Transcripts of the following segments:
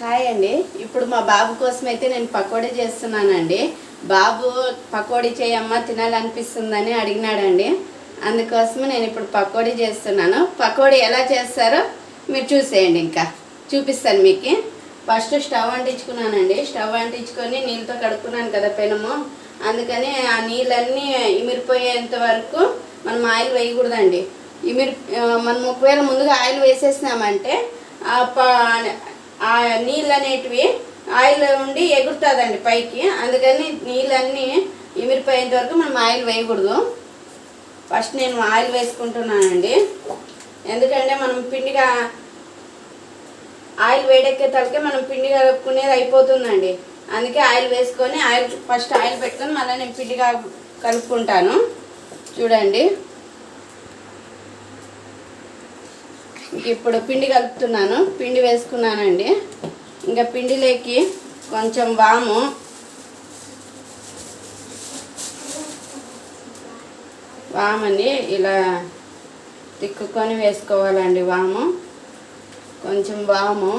Hi అండి. ఇప్పుడు మా బాబు కోసం అయితే నేను పకోడీ చేస్తున్నానండి. బాబు పకోడీ చేయమ్మా తినాలనిపిస్తుందని అడిగినాడండి. అందుకోసం నేను ఇప్పుడు పకోడీ చేస్తున్నాను. పకోడీ ఎలా చేస్తారో మీరు చూసేయండి. ఇంకా చూపిస్తాను మీకు. ఫస్ట్ స్టవ్ అంటించుకున్నానండి. స్టవ్ అంటించుకొని నీళ్ళతో కడుక్కున్నాను కదా పెనము. అందుకని ఆ నీళ్ళన్నీ ఇమిరిపోయేంత వరకు మనం ఆయిల్ వేయకూడదండి. మనం ఒకవేళ ముందుగా ఆయిల్ వేసేసినామంటే ఆ నీళ్ళు అనేటివి ఆయిల్ ఉండి ఎగురుతుందండి పైకి. అందుకని నీళ్ళన్నీ ఇమిరిపోయేంత వరకు మనం ఆయిల్ వేయకూడదు. ఫస్ట్ నేను ఆయిల్ వేసుకుంటున్నానండి. ఎందుకంటే మనం పిండిగా ఆయిల్ వేడెక్కే తలకే మనం పిండి కలుపుకునేది అయిపోతుందండి. అందుకే ఆయిల్ వేసుకొని ఫస్ట్ ఆయిల్ పెట్టుకొని మళ్ళీ నేను పిండిగా కలుపుకుంటాను. చూడండి, ఇప్పుడు పిండి కలుపుతున్నాను. పిండి వేసుకున్నానండి. ఇంకా పిండిలోకి కొంచెం వామని ఇలా తిక్కుకొని వేసుకోవాలండి. కొంచెం వాము,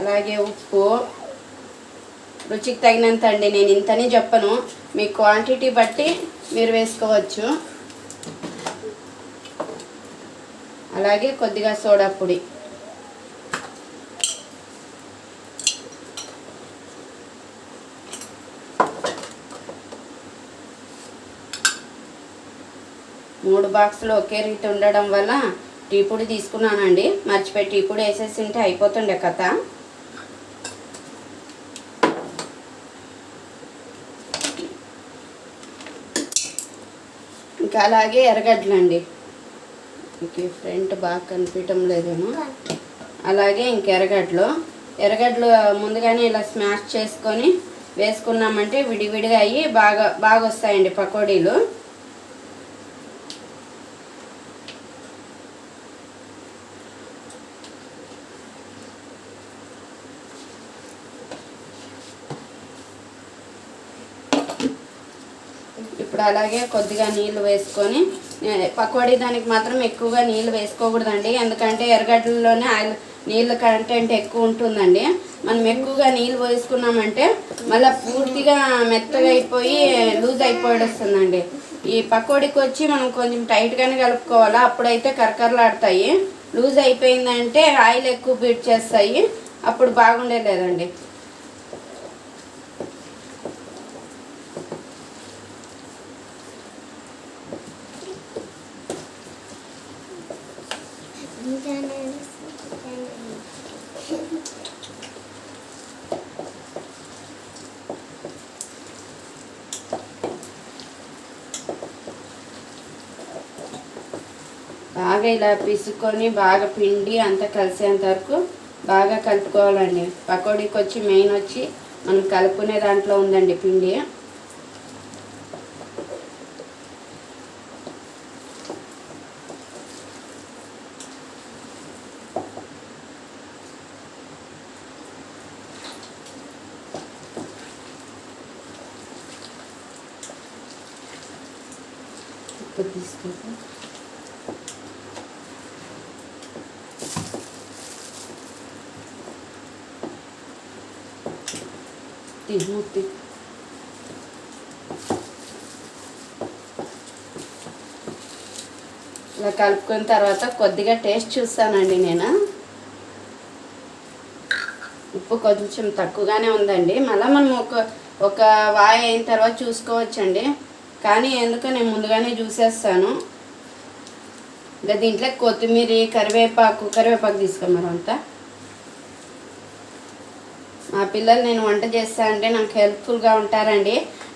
అలాగే ఉప్పు రుచికి తగినంత అండి. నేను ఇంతని చెప్పను, మీ క్వాంటిటీ బట్టి మీరు వేసుకోవచ్చు. అలాగే కొద్దిగా సోడా పొడి, మూడు బాక్సులు ఒకే రీతి ఉండడం వల్ల టీ పొడి తీసుకున్నానండి. మర్చిపోయి టీ పొడి వేసేసింటే అయిపోతుండే కథ. ఇంకా అలాగే ఎర్రగడ్డలండి. మీకు ఫ్రంట్ బాగా కనిపించడం లేదేమో. అలాగే ఇంక ఎర్రగడ్డలు ముందుగానే ఇలా స్మాష్ చేసుకొని వేసుకున్నామంటే విడివిడిగా అయ్యి బాగా వస్తాయండి పకోడీలు. ఇప్పుడు అలాగే కొద్దిగా నీళ్ళు వేసుకొని, పకోడీ దానికి మాత్రం ఎక్కువగా నీళ్ళు వేసుకోకూడదండి. ఎందుకంటే ఎర్రగడ్డల్లోనే నీళ్ళ కంటెంట్ ఎక్కువ ఉంటుందండి. మనం ఎక్కువగా నీళ్ళు వేసుకున్నామంటే మళ్ళీ పూర్తిగా మెత్తగా అయిపోయి లూజ్ అయిపోయి వస్తుందండి. ఈ పకోడీకి వచ్చి మనం కొంచెం టైట్గానే కలుపుకోవాలా, అప్పుడైతే కరకరలాడతాయి. లూజ్ అయిపోయిందంటే ఆయిల్ ఎక్కువ బీట్ చేస్తాయి, అప్పుడు బాగుండేలేదండి. బాగా ఇలా పిసుకొని బాగా పిండి అంతా కలిసేంత వరకు బాగా కలుపుకోవాలండి. పకోడీకి వచ్చి మెయిన్ వచ్చి మనం కలుపుకునే దాంట్లో ఉందండి పిండి. తీసుకో మూర్తి. ఇలా కలుపుకున్న తర్వాత కొద్దిగా టేస్ట్ చూస్తానండి నేను. ఉప్పు కొంచెం తక్కువగానే ఉందండి. మళ్ళీ మనం ఒక వాయి అయిన తర్వాత చూసుకోవచ్చండి. కానీ ఎందుకో నేను ముందుగానే చూసేస్తాను. ఇంకా దీంట్లో కొత్తిమీర, కరివేపాకు తీసుకోమరంతా. మా పిల్లలు నేను వంట చేస్తా అంటే నాకు హెల్ప్ఫుల్గా ఉంటారండి.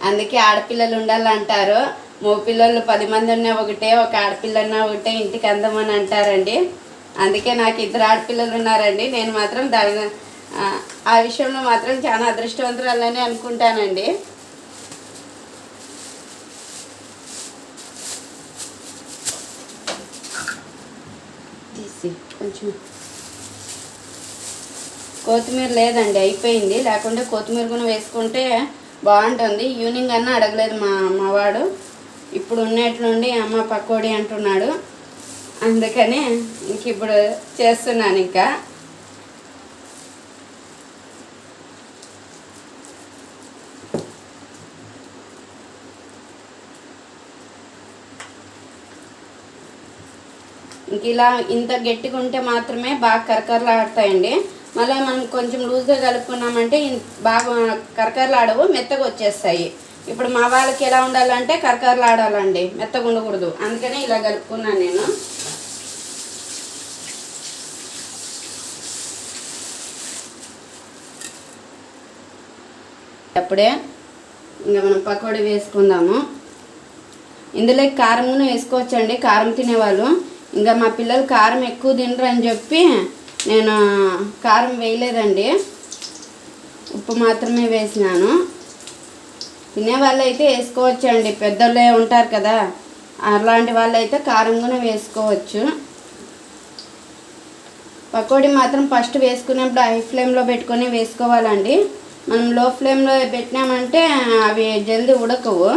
అందుకే ఆడపిల్లలు ఉండాలంటారు. మగపిల్లలు 10 మంది ఉన్నా ఒకటే, ఒక ఆడపిల్లన్నా ఒకటే ఇంటికి అందమని అంటారండి. అందుకే నాకు 2 ఆడపిల్లలు ఉన్నారండి. నేను మాత్రం ఆ విషయంలో మాత్రం చాలా అదృష్టవంతురాలని అనుకుంటానండి. తీసి కొంచెం కొత్తిమీర లేదండి, అయిపోయింది. లేకుంటే కొత్తిమీర కూడా వేసుకుంటే బాగుంటుంది. ఈవినింగ్ అన్నా అడగలేదు మా వాడు. ఇప్పుడు ఉన్నట్లుండి అమ్మ పకోడీ అంటున్నాడు. అందుకని ఇంక ఇప్పుడు చేస్తున్నాను. ఇంకా ఇలా ఇంత గట్టిగా ఉంటే మాత్రమే బాగా కరకరలాడతాయండి. మళ్ళీ మనం కొంచెం లూజ్గా కలుపుకున్నామంటే బాగా కరకరలాడవు, మెత్తగా వచ్చేస్తాయి. ఇప్పుడు మా వాళ్ళకి ఎలా ఉండాలంటే కరకరలాడాలండి, మెత్తగా ఉండకూడదు. అందుకనే ఇలా కలుపుకున్నాను నేను. అప్పుడే ఇంకా మనం పకోడీ వేసుకుందాము. ఇందులో కారం కూడా వేసుకోవచ్చండి, కారం తినేవాళ్ళు. ఇంకా మా పిల్లలు కారం ఎక్కువ తినరు అని చెప్పి నేను కారం వేయలేదండి, ఉప్పు మాత్రమే వేసినాను. తినేవాళ్ళు అయితే వేసుకోవచ్చండి, పెద్దోళ్ళే ఉంటారు కదా, అలాంటి వాళ్ళు అయితే కారం కూడా వేసుకోవచ్చు. పకోడీ మాత్రం ఫస్ట్ వేసుకునేప్పుడు హై ఫ్లేమ్లో పెట్టుకొని వేసుకోవాలండి. మనం లో ఫ్లేమ్లో పెట్టినామంటే అవి జల్దీ ఉడకవు.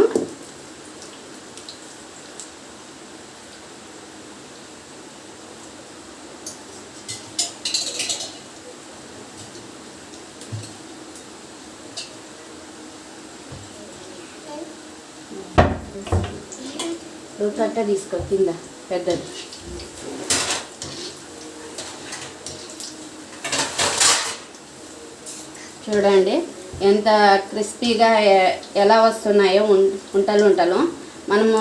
తట్ట తీసుకో కింద పెద్దది. చూడండి ఎంత క్రిస్పీగా ఎలా వస్తున్నాయో ఉంటలు. మనము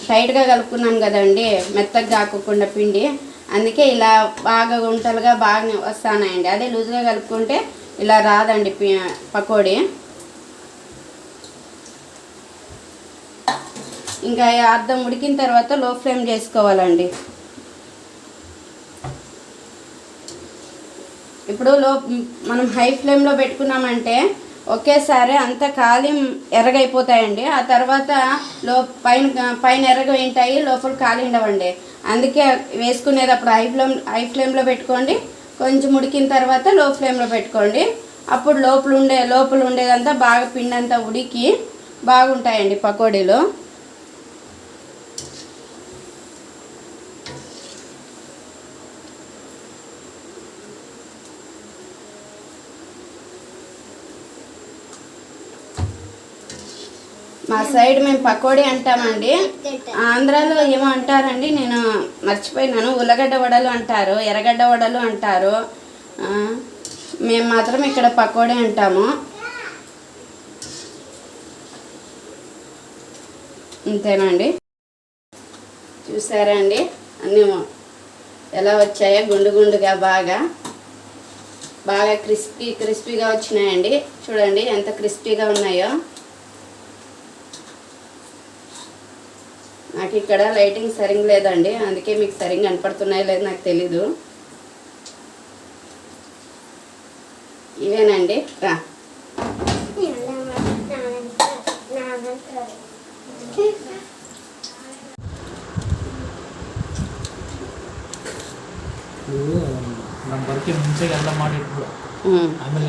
టైట్గా కలుపుకున్నాం కదండి, మెత్తగా కాకుండా పిండి, అందుకే ఇలా బాగా ఉంటలుగా బాగా వస్తున్నాయండి. అదే లూజ్గా కలుపుకుంటే ఇలా రాదండి పకోడీ. ఇంకా అర్థం ఉడికిన తర్వాత లో ఫ్లేమ్ చేసుకోవాలండి. ఇప్పుడు మనం హై ఫ్లేమ్లో పెట్టుకున్నామంటే ఒకేసారి అంత కాలి ఎర్రగైపోతాయండి. ఆ తర్వాత పైన ఎర్రగా ఉంటాయి, లోపల కాలి ఉండవండి. అందుకే వేసుకునేటప్పుడు హై ఫ్లేమ్లో పెట్టుకోండి. కొంచెం ఉడికిన తర్వాత లో ఫ్లేమ్లో పెట్టుకోండి. అప్పుడు లోపల ఉండేదంతా బాగా పిండి అంతా ఉడికి బాగుంటాయండి పకోడీలు. మా సైడ్ మేము పకోడీ అంటామండి, ఆంధ్రాలో ఏమో అంటారండి, నేను మర్చిపోయినాను. ఉల్లగడ్డ వడలు అంటారు, ఎర్రగడ్డ వడలు అంటారు. మేము మాత్రం ఇక్కడ పకోడీ అంటాము. అంతేనండి. చూసారా అండి అన్నీ ఎలా వచ్చాయో, గుండుగా బాగా క్రిస్పీగా వచ్చినాయండి. చూడండి ఎంత క్రిస్పీగా ఉన్నాయో. నాకు ఇక్కడ లైటింగ్ సరిగ్గా లేదండి, అందుకే మీకు సరిగ్గా కనపడుతున్నాయో లేదో నాకు తెలీదు. ఇవేనండి రా. ನಮ್ಮ ಬರ್ಕೆ ಮುಂಚೆಗೆ ಎಲ್ಲ ಮಾಡಿಟ್ಬಿಡು, ಆಮೇಲೆ